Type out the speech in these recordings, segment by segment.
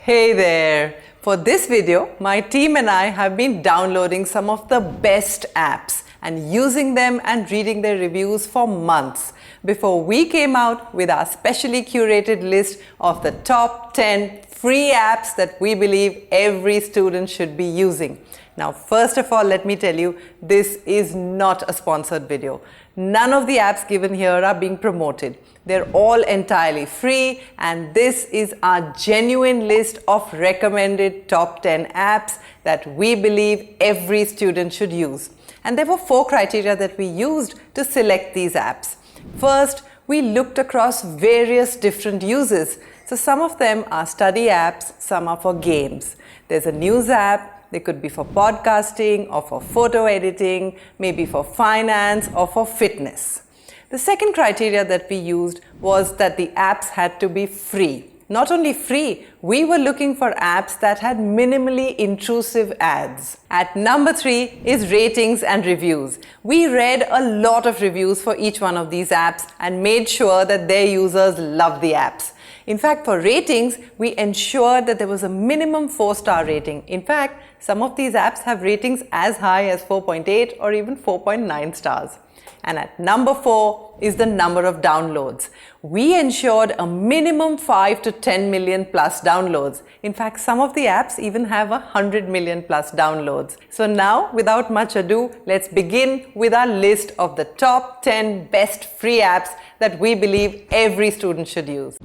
Hey there! For this video, my team and I have been downloading some of the best apps and using them and reading their reviews for months before we came out with our specially curated list of the top 10 free apps that we believe every student should be using. Now, first of all, let me tell you, this is not a sponsored video. None of the apps given here are being promoted. They're all entirely free, and this is our genuine list of recommended top 10 apps that we believe every student should use. And there were 4 criteria that we used to select these apps. First, we looked across various different uses. So some of them are study apps, some are for games. There's a news app, they could be for podcasting or for photo editing, maybe for finance or for fitness. The second criteria that we used was that the apps had to be free. Not only free, we were looking for apps that had minimally intrusive ads. At number 3 is ratings and reviews. We read a lot of reviews for each one of these apps and made sure that their users love the apps. In fact, for ratings, we ensured that there was a minimum 4-star rating. In fact, some of these apps have ratings as high as 4.8 or even 4.9 stars. And at number 4 is the number of downloads. We ensured a minimum 5 to 10 million plus downloads. In fact, some of the apps even have 100 million plus downloads. So now, without much ado, let's begin with our list of the top 10 best free apps that we believe every student should use.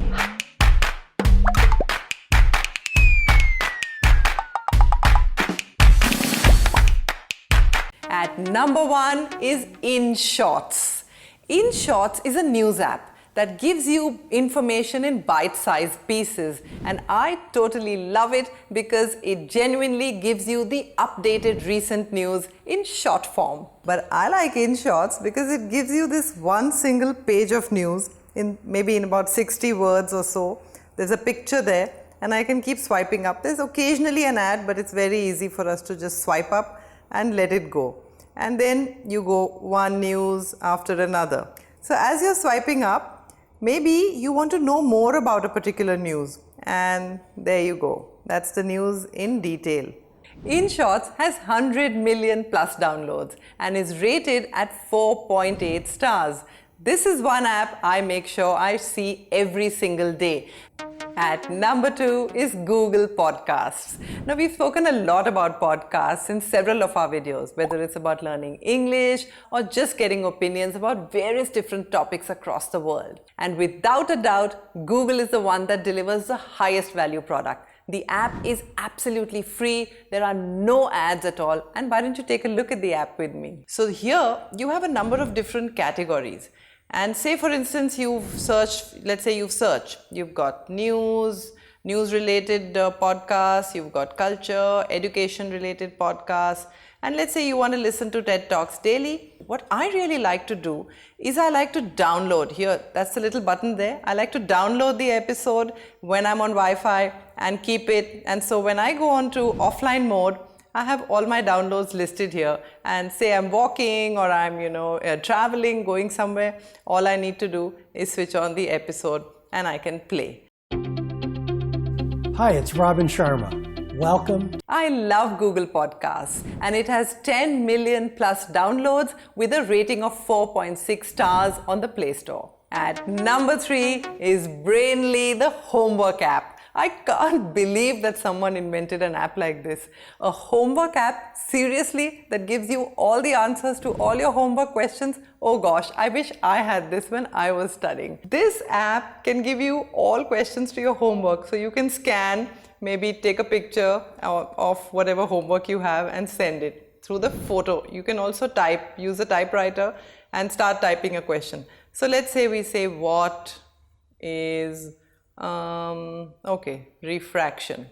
At number 1 is InShots. InShots is a news app that gives you information in bite-sized pieces, and I totally love it because it genuinely gives you the updated recent news in short form. But I like InShots because it gives you this one single page of news in maybe in about 60 words or so. There's a picture there and I can keep swiping up. There's occasionally an ad, but it's very easy for us to just swipe up and let it go. And then you go one news after another. So as you're swiping up, maybe you want to know more about a particular news, and there you go. That's the news in detail. InShots has 100 million plus downloads and is rated at 4.8 stars. This is one app I make sure I see every single day. At number 2 is Google Podcasts. Now, we've spoken a lot about podcasts in several of our videos, whether it's about learning English or just getting opinions about various different topics across the world. And without a doubt, Google is the one that delivers the highest value product. The app is absolutely free. There are no ads at all. And why don't you take a look at the app with me? So here you have a number of different categories. And say, for instance, you've searched, let's say you've searched, you've got news related podcasts, you've got culture, education related podcasts, and let's say you want to listen to TED Talks daily. What I really like to do is I like to download here. That's the little button there. I like to download the episode when I'm on Wi-Fi and keep it. And so when I go on to offline mode, I have all my downloads listed here, and say I'm walking or I'm traveling, going somewhere, all I need to do is switch on the episode and I can play. Hi, it's Robin Sharma. Welcome. I love Google Podcasts, and it has 10 million plus downloads with a rating of 4.6 stars on the Play Store. At number 3 is Brainly, the homework app. I can't believe that someone invented an app like this. A homework app, seriously, that gives you all the answers to all your homework questions. Oh gosh, I wish I had this when I was studying. This app can give you all questions to your homework. So you can scan, maybe take a picture of whatever homework you have and send it through the photo. You can also type, use a typewriter and start typing a question. So let's say we say, what is refraction.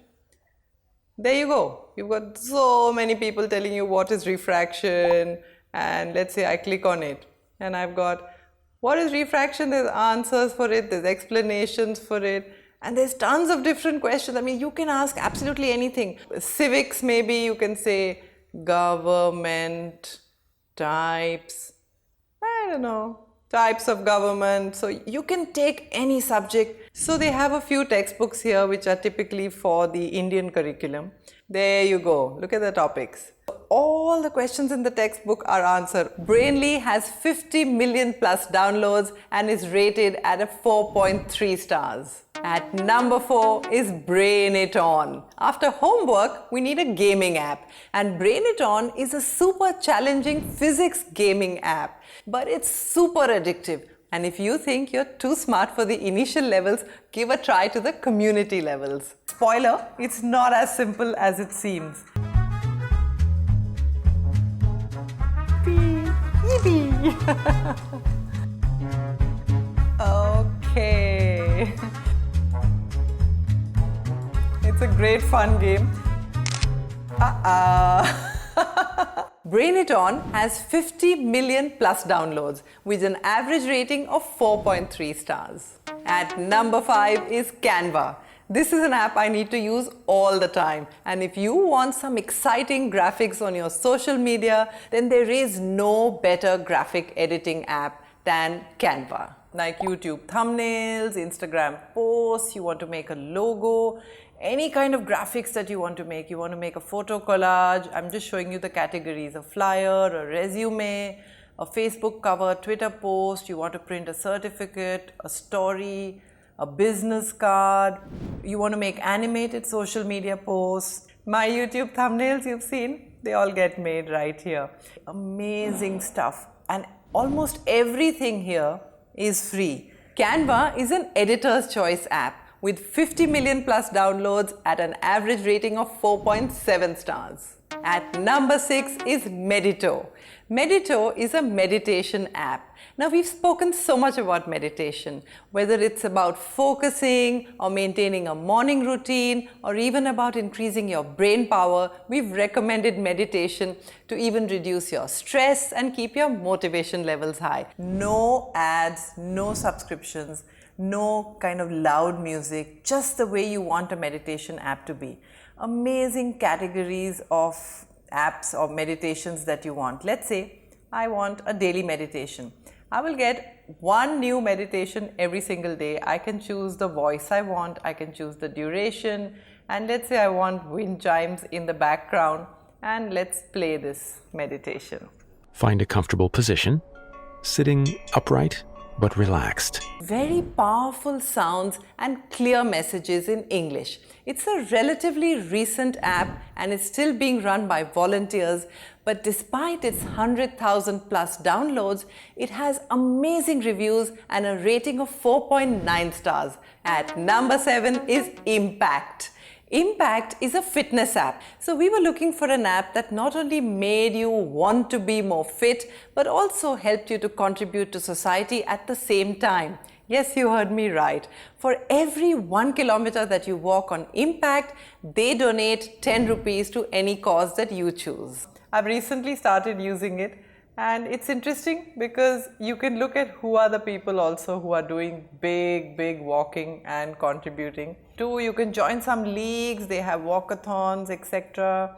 There you go. You've got so many people telling you what is refraction, and let's say I click on it and I've got what is refraction. There's answers for it, there's explanations for it, and there's tons of different questions. I mean, you can ask absolutely anything. Civics, maybe you can say government types, I don't know, types of government. So you can take any subject, So they have a few textbooks here which are typically for the Indian curriculum. There you go. Look at the topics. All the questions in the textbook are answered. Brainly has 50 million plus downloads and is rated at a 4.3 stars. At number 4 is Brain It On. After homework, we need a gaming app. And Brain It On is a super challenging physics gaming app. But it's super addictive. And if you think you're too smart for the initial levels, give a try to the community levels. Spoiler, it's not as simple as it seems. Okay. It's a great fun game. Brain It On has 50 million plus downloads with an average rating of 4.3 stars. At number 5 is Canva. This is an app I need to use all the time. And if you want some exciting graphics on your social media, then there is no better graphic editing app than Canva. Like YouTube thumbnails, Instagram posts, you want to make a logo, any kind of graphics that you want to make. You want to make a photo collage. I'm just showing you the categories: a flyer, a resume, a Facebook cover, Twitter post. You want to print a certificate, a story, a business card. You want to make animated social media posts. My YouTube thumbnails you've seen, they all get made right here. Amazing stuff. And almost everything here is free. Canva is an editor's choice app with 50 million plus downloads at an average rating of 4.7 stars. At number 6 is Medito. Medito is a meditation app. Now, we've spoken so much about meditation, whether it's about focusing or maintaining a morning routine or even about increasing your brain power. We've recommended meditation to even reduce your stress and keep your motivation levels high. No ads, no subscriptions, no kind of loud music, just the way you want a meditation app to be. Amazing categories of apps or meditations that you want. Let's say I want a daily meditation. I will get one new meditation every single day. I can choose the voice I want, I can choose the duration, and let's say I want wind chimes in the background, and let's play this meditation. Find a comfortable position, sitting upright but relaxed. Very powerful sounds and clear messages in English. It's a relatively recent app and it's still being run by volunteers, but despite its 100,000 plus downloads, it has amazing reviews and a rating of 4.9 stars. At number 7 is Impact. Impact is a fitness app. So we were looking for an app that not only made you want to be more fit, but also helped you to contribute to society at the same time. Yes, you heard me right. For every 1 kilometer that you walk on Impact, they donate 10 rupees to any cause that you choose. I've recently started using it. And it's interesting because you can look at who are the people also who are doing big walking and contributing. 2, you can join some leagues, they have walkathons, etc.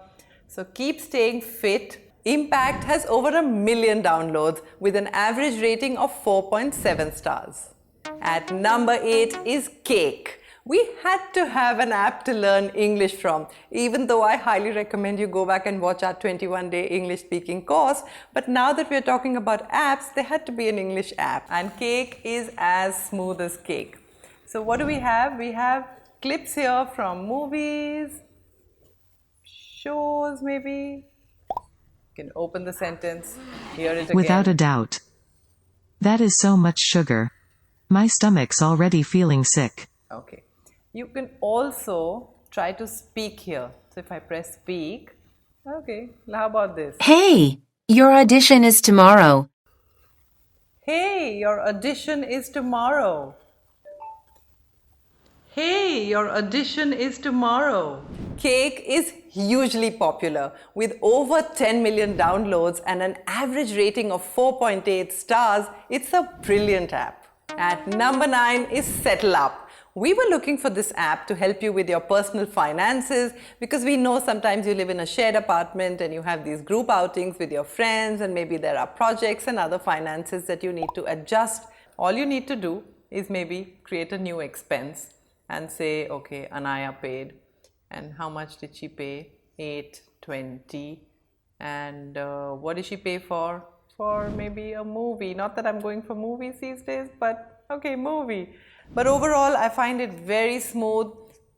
So keep staying fit. Impact has over 1 million downloads with an average rating of 4.7 stars. At number 8 is Cake. We had to have an app to learn English from, even though I highly recommend you go back and watch our 21-day English speaking course. But now that we're talking about apps, there had to be an English app. And Cake is as smooth as cake. So what do we have? We have clips here from movies, shows maybe. You can open the sentence, hear it again. Without a doubt. That is so much sugar. My stomach's already feeling sick. Okay. You can also try to speak here. So if I press speak, okay, how about this? Hey, your audition is tomorrow. Hey, your audition is tomorrow. Hey, your audition is tomorrow. Cake is hugely popular with over 10 million downloads and an average rating of 4.8 stars. It's a brilliant app. At number 9 is SettleUp. We were looking for this app to help you with your personal finances because we know sometimes you live in a shared apartment and you have these group outings with your friends and maybe there are projects and other finances that you need to adjust. All you need to do is maybe create a new expense and say, okay, Anaya paid, and how much did she pay? 820. And what did she pay for? For maybe a movie. Not that I'm going for movies these days, but okay, movie. But overall, I find it very smooth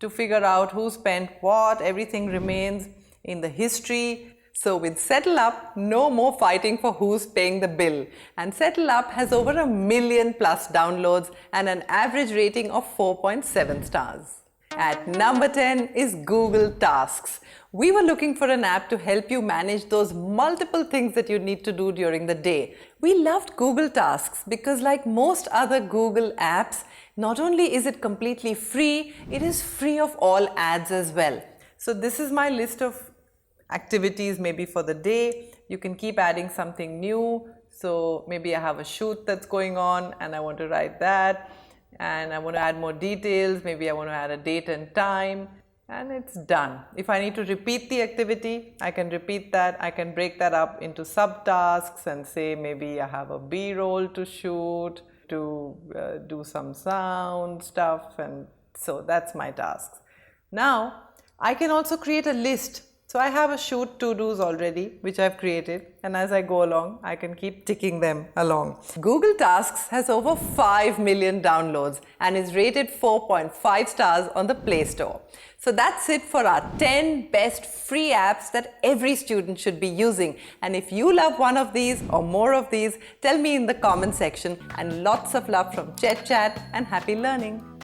to figure out who spent what. Everything remains in the history. So with SettleUp, no more fighting for who's paying the bill. And SettleUp has over 1 million plus downloads and an average rating of 4.7 stars. At number 10 is Google Tasks. We were looking for an app to help you manage those multiple things that you need to do during the day. We loved Google Tasks because, like most other Google apps, not only is it completely free, it is free of all ads as well. So this is my list of activities maybe for the day. You can keep adding something new. So maybe I have a shoot that's going on and I want to write that. And I want to add more details, maybe I want to add a date and time, and it's done. If I need to repeat the activity, I can repeat that. I can break that up into subtasks and say maybe I have a B-roll to shoot, to do some sound stuff, and so that's my tasks. Now, I can also create a list. So I have a shoot to-dos already, which I've created, and as I go along, I can keep ticking them along. Google Tasks has over 5 million downloads and is rated 4.5 stars on the Play Store. So that's it for our 10 best free apps that every student should be using. And if you love one of these or more of these, tell me in the comment section. And lots of love from ChetChat and happy learning.